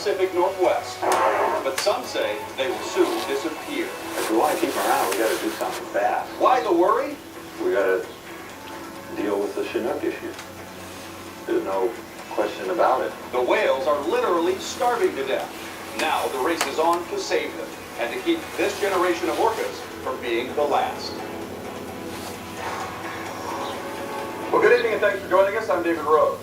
Pacific Northwest. But some say they will soon disappear. If we want to keep them around, we got to do something fast. Why the worry? We got to deal with the Chinook issue. There's no question about it. The whales are literally starving to death. Now the race is on to save them and to keep this generation of orcas from being the last. Well, good evening and thanks for joining us. I'm David Rose.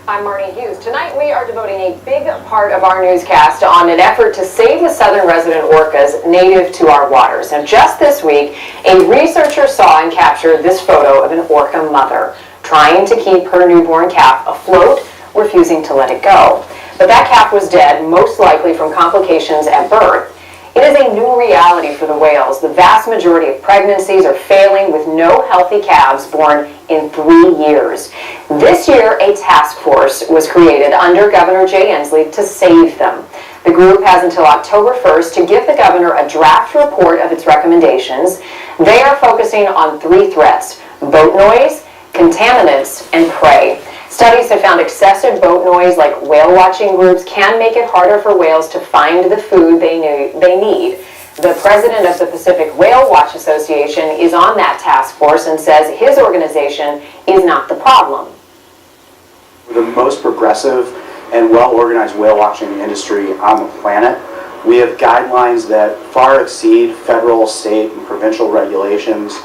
I'm Marnie Hughes. Tonight we are devoting a big part of our newscast on an effort to save the southern resident orcas native to our waters. Now just this week, a researcher saw and captured this photo of an orca mother trying to keep her newborn calf afloat, refusing to let it go. But that calf was dead, most likely from complications at birth. It is a new reality for the whales. The vast majority of pregnancies are failing with no healthy calves born in 3 years. This year, a task force was created under Governor Jay Inslee to save them. The group has until October 1st to give the governor a draft report of its recommendations. They are focusing on 3 threats: boat noise, contaminants, and prey. Studies have found excessive boat noise, like whale watching groups, can make it harder for whales to find the food they need. The president of the Pacific Whale Watch Association is on that task force and says his organization is not the problem. We're the most progressive and well-organized whale watching industry on the planet. We have guidelines that far exceed federal, state, and provincial regulations.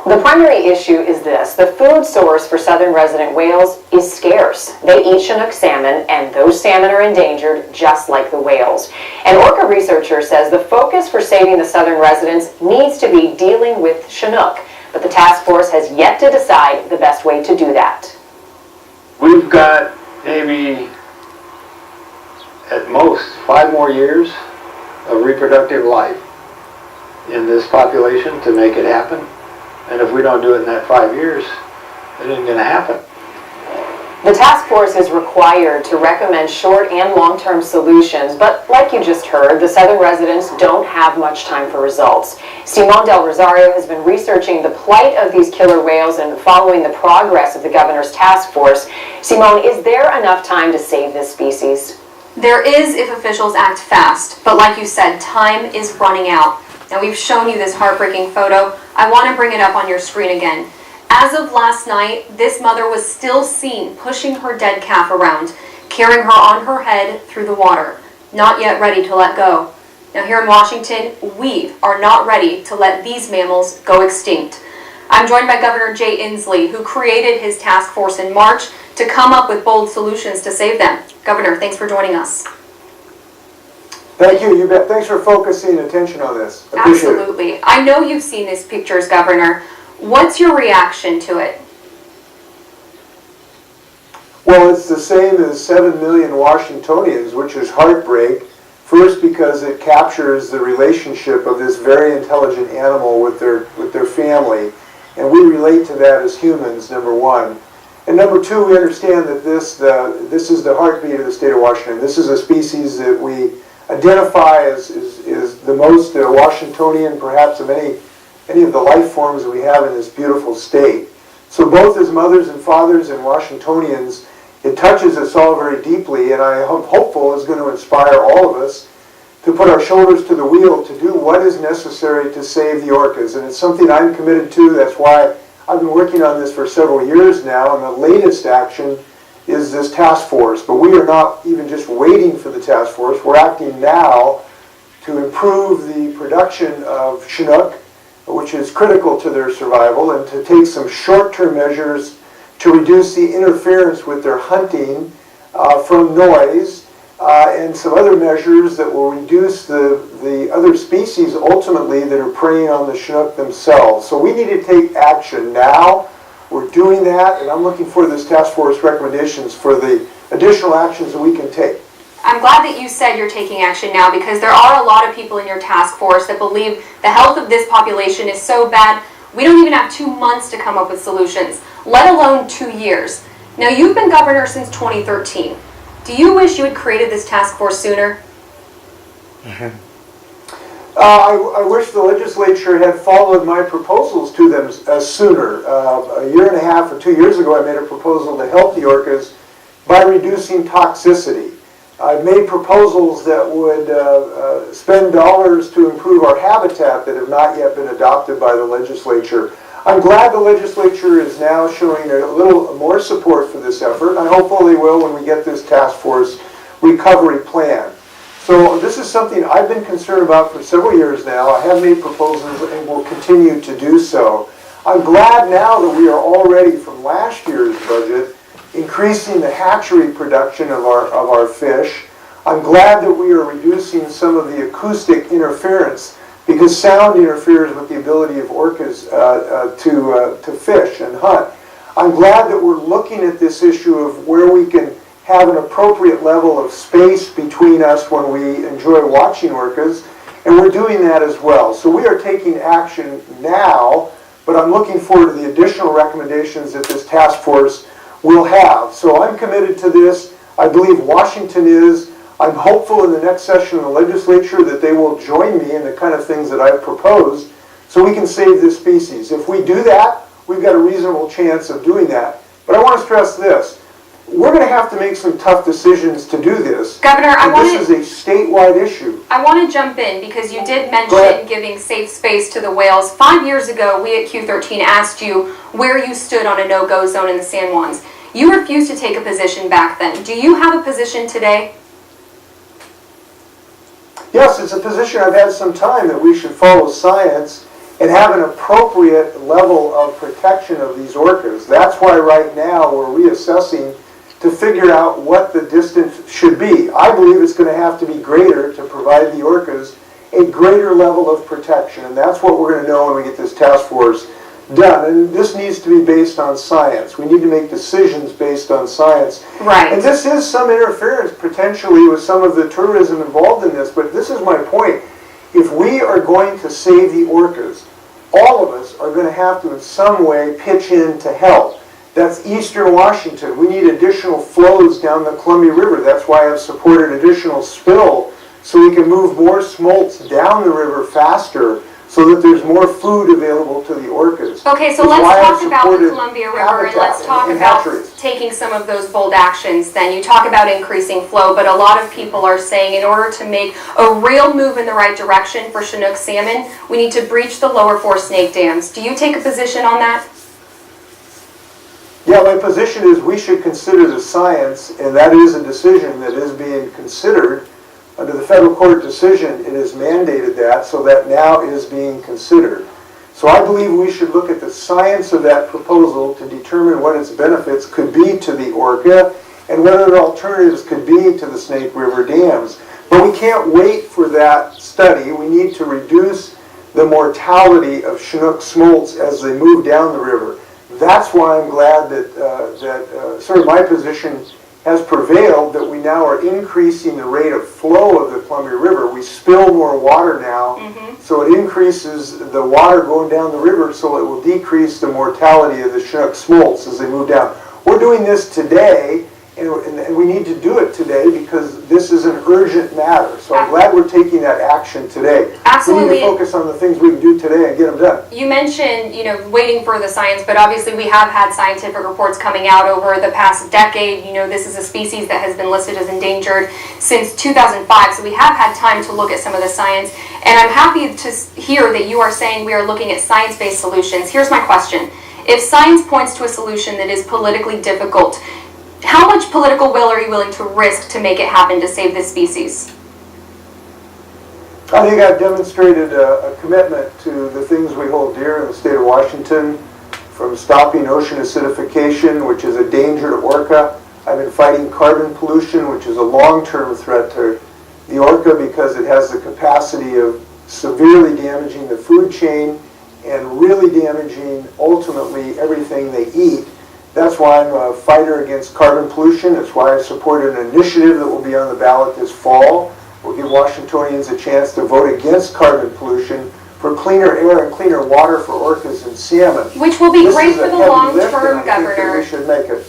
The primary issue is this: the food source for southern resident whales is scarce. They eat Chinook salmon, and those salmon are endangered just like the whales. An Orca researcher says the focus for saving the southern residents needs to be dealing with Chinook, but the task force has yet to decide the best way to do that. We've got maybe at most 5 more years of reproductive life in this population to make it happen. And if we don't do it in that 5 years, it ain't going to happen. The task force is required to recommend short and long-term solutions, but like you just heard, the southern residents don't have much time for results. Simone Del Rosario has been researching the plight of these killer whales and following the progress of the governor's task force. Simone, is there enough time to save this species? There is if officials act fast, but like you said, time is running out. Now we've shown you this heartbreaking photo. I want to bring it up on your screen again. As of last night, this mother was still seen pushing her dead calf around, carrying her on her head through the water, not yet ready to let go. Now here in Washington, we are not ready to let these mammals go extinct. I'm joined by Governor Jay Inslee, who created his task force in March to come up with bold solutions to save them. Governor, thanks for joining us. Thank you. You bet. Thanks for focusing attention on this. Absolutely. I know you've seen these pictures, Governor. What's your reaction to it? Well, it's the same as 7 million Washingtonians, which is heartbreak. First, because it captures the relationship of this very intelligent animal with their family, and we relate to that as humans, number one. And number two, we understand that this is the heartbeat of the state of Washington. This is a species that we identify as the most Washingtonian, perhaps, of any of the life forms that we have in this beautiful state. So both as mothers and fathers and Washingtonians, it touches us all very deeply, and I am hopeful is going to inspire all of us to put our shoulders to the wheel to do what is necessary to save the orcas. And it's something I'm committed to. That's why I've been working on this for several years now, and the latest action is this task force. But we are not even just waiting for the task force. We're acting now to improve the production of Chinook, which is critical to their survival, and to take some short-term measures to reduce the interference with their hunting from noise, and some other measures that will reduce the other species ultimately that are preying on the Chinook themselves. So we need to take action now. We're doing that, and I'm looking for this task force recommendations for the additional actions that we can take. I'm glad that you said you're taking action now, because there are a lot of people in your task force that believe the health of this population is so bad we don't even have 2 months to come up with solutions, let alone 2 years. Now you've been governor since 2013. Do you wish you had created this task force sooner? I wish the legislature had followed my proposals to them sooner. A year and a half or 2 years ago, I made a proposal to help the orcas by reducing toxicity. I've made proposals that would spend dollars to improve our habitat that have not yet been adopted by the legislature. I'm glad the legislature is now showing a little more support for this effort, and I hope they will when we get this task force recovery plan. So this is something I've been concerned about for several years now. I have made proposals and will continue to do so. I'm glad now that we are already, from last year's budget, increasing the hatchery production of our fish. I'm glad that we are reducing some of the acoustic interference, because sound interferes with the ability of orcas to fish and hunt. I'm glad that we're looking at this issue of where we can have an appropriate level of space between us when we enjoy watching orcas, and we're doing that as well. So we are taking action now, but I'm looking forward to the additional recommendations that this task force will have. So I'm committed to this. I believe Washington is. I'm hopeful in the next session of the legislature that they will join me in the kind of things that I've proposed so we can save this species. If we do that, we've got a reasonable chance of doing that. But I want to stress this. We're going to have to make some tough decisions to do this. Governor, this is a statewide issue. I want to jump in because you did mention giving safe space to the whales. 5 years ago, we at Q13 asked you where you stood on a no-go zone in the San Juans. You refused to take a position back then. Do you have a position today? Yes, it's a position I've had some time that we should follow science and have an appropriate level of protection of these orcas. That's why right now we're reassessing to figure out what the distance should be. I believe it's going to have to be greater to provide the orcas a greater level of protection, and that's what we're going to know when we get this task force done. And this needs to be based on science. We need to make decisions based on science. Right. And this is some interference potentially with some of the tourism involved in this, but this is my point. If we are going to save the orcas, all of us are going to have to in some way pitch in to help. That's Eastern Washington. We need additional flows down the Columbia River. That's why I've supported additional spill so we can move more smolts down the river faster so that there's more food available to the orcas. Okay, so let's talk about the Columbia River and let's talk about taking some of those bold actions then. You talk about increasing flow, but a lot of people are saying in order to make a real move in the right direction for Chinook salmon, we need to breach the lower four snake dams. Do you take a position on that? Yeah, my position is we should consider the science, and that is a decision that is being considered. Under the federal court decision, it is mandated that, so that now is being considered. So I believe we should look at the science of that proposal to determine what its benefits could be to the orca and what other alternatives could be to the Snake River dams. But we can't wait for that study. We need to reduce the mortality of Chinook smolts as they move down the river. That's why I'm glad that sort of my position has prevailed, that we now are increasing the rate of flow of the Columbia River. We spill more water now, so it increases the water going down the river, so it will decrease the mortality of the Chinook smolts as they move down. We're doing this today, and we need to do it today because this is an urgent matter. So I'm glad we're taking that action today. Absolutely. We need to focus on the things we can do today and get them done. You mentioned, waiting for the science, but obviously we have had scientific reports coming out over the past decade. This is a species that has been listed as endangered since 2005, so we have had time to look at some of the science. And I'm happy to hear that you are saying we are looking at science-based solutions. Here's my question. If science points to a solution that is politically difficult, how much political will are you willing to risk to make it happen to save this species? I think I've demonstrated a commitment to the things we hold dear in the state of Washington, from stopping ocean acidification, which is a danger to orca. I've been fighting carbon pollution, which is a long-term threat to the orca because it has the capacity of severely damaging the food chain and really damaging, ultimately, everything they eat. That's why I'm a fighter against carbon pollution. That's why I supported an initiative that will be on the ballot this fall. We'll give Washingtonians a chance to vote against carbon pollution for cleaner air and cleaner water for orcas and salmon. Which will be great for the long term, Governor. We should make it.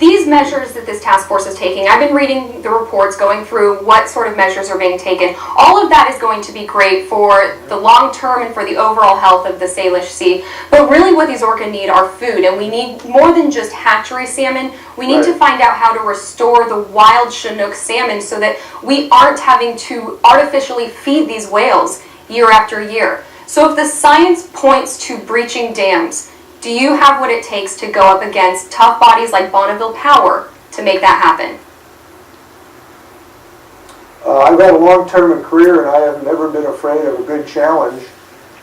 these measures that this task force is taking, I've been reading the reports, going through what sort of measures are being taken. All of that is going to be great for the long term and for the overall health of the Salish Sea. But really what these orca need are food, and we need more than just hatchery salmon. We need to find out how to restore the wild Chinook salmon so that we aren't having to artificially feed these whales year after year. So if the science points to breaching dams, do you have what it takes to go up against tough bodies like Bonneville Power to make that happen? I've had a long-term career, and I have never been afraid of a good challenge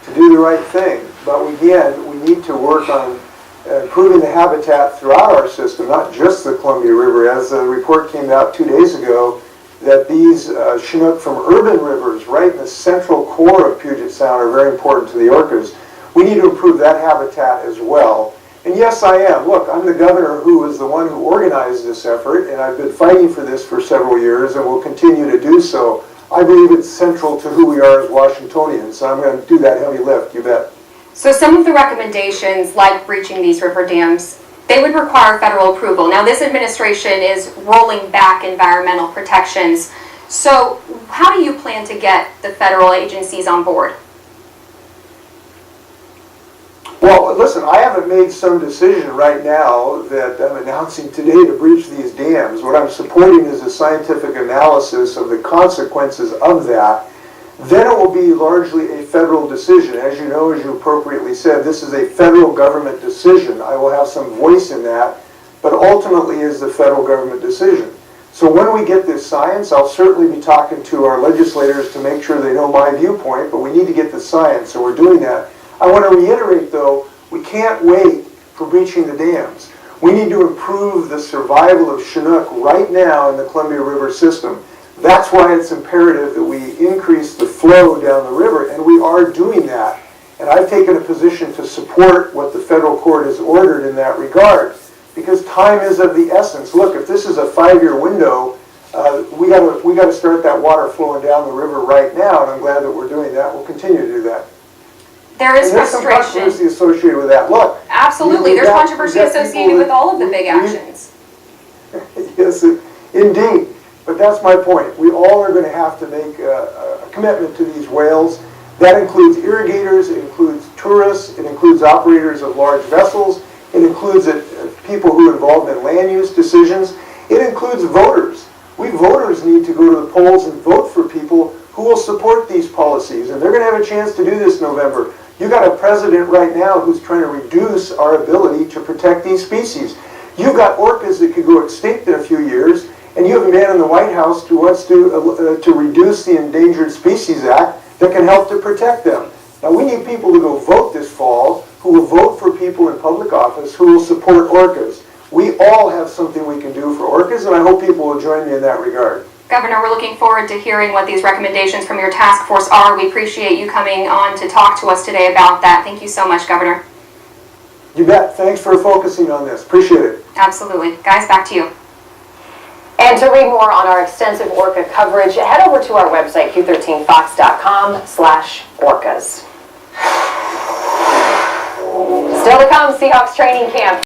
to do the right thing. But again, we need to work on improving the habitat throughout our system, not just the Columbia River. As a report came out 2 days ago, that these Chinook from urban rivers right in the central core of Puget Sound are very important to the orcas. We need to improve that habitat as well. And yes, I am. Look, I'm the governor who was the one who organized this effort, and I've been fighting for this for several years and will continue to do so. I believe it's central to who we are as Washingtonians, so I'm going to do that heavy lift, you bet. So some of the recommendations, like breaching these river dams, they would require federal approval. Now this administration is rolling back environmental protections. So how do you plan to get the federal agencies on board? Well, listen, I haven't made some decision right now that I'm announcing today to breach these dams. What I'm supporting is a scientific analysis of the consequences of that. Then it will be largely a federal decision. As you know, as you appropriately said, this is a federal government decision. I will have some voice in that, but ultimately is the federal government decision. So when we get this science, I'll certainly be talking to our legislators to make sure they know my viewpoint, but we need to get the science, so we're doing that. I want to reiterate, though, we can't wait for breaching the dams. We need to improve the survival of Chinook right now in the Columbia River system. That's why it's imperative that we increase the flow down the river, and we are doing that. And I've taken a position to support what the federal court has ordered in that regard, because time is of the essence. Look, if this is a 5-year window, we got to start that water flowing down the river right now, and I'm glad that we're doing that. We'll continue to do that. There is There's some frustration. controversy associated with that. Look. Absolutely, there's controversy associated with all of the big actions. Yes, indeed. But that's my point. We all are going to have to make a commitment to these whales. That includes irrigators, it includes tourists, it includes operators of large vessels, it includes people who are involved in land use decisions, it includes voters. We voters need to go to the polls and vote for people who will support these policies, and they're going to have a chance to do this November. You got a president right now who's trying to reduce our ability to protect these species. You've got orcas that could go extinct in a few years, and you have a man in the White House who wants to reduce the Endangered Species Act that can help to protect them. Now we need people to go vote this fall who will vote for people in public office who will support orcas. We all have something we can do for orcas, and I hope people will join me in that regard. Governor, we're looking forward to hearing what these recommendations from your task force are. We appreciate you coming on to talk to us today about that. Thank you so much, Governor. You bet. Thanks for focusing on this. Appreciate it. Absolutely. Guys, back to you. And to read more on our extensive orca coverage, head over to our website, q13fox.com/orcas. Still to come, Seahawks training camp.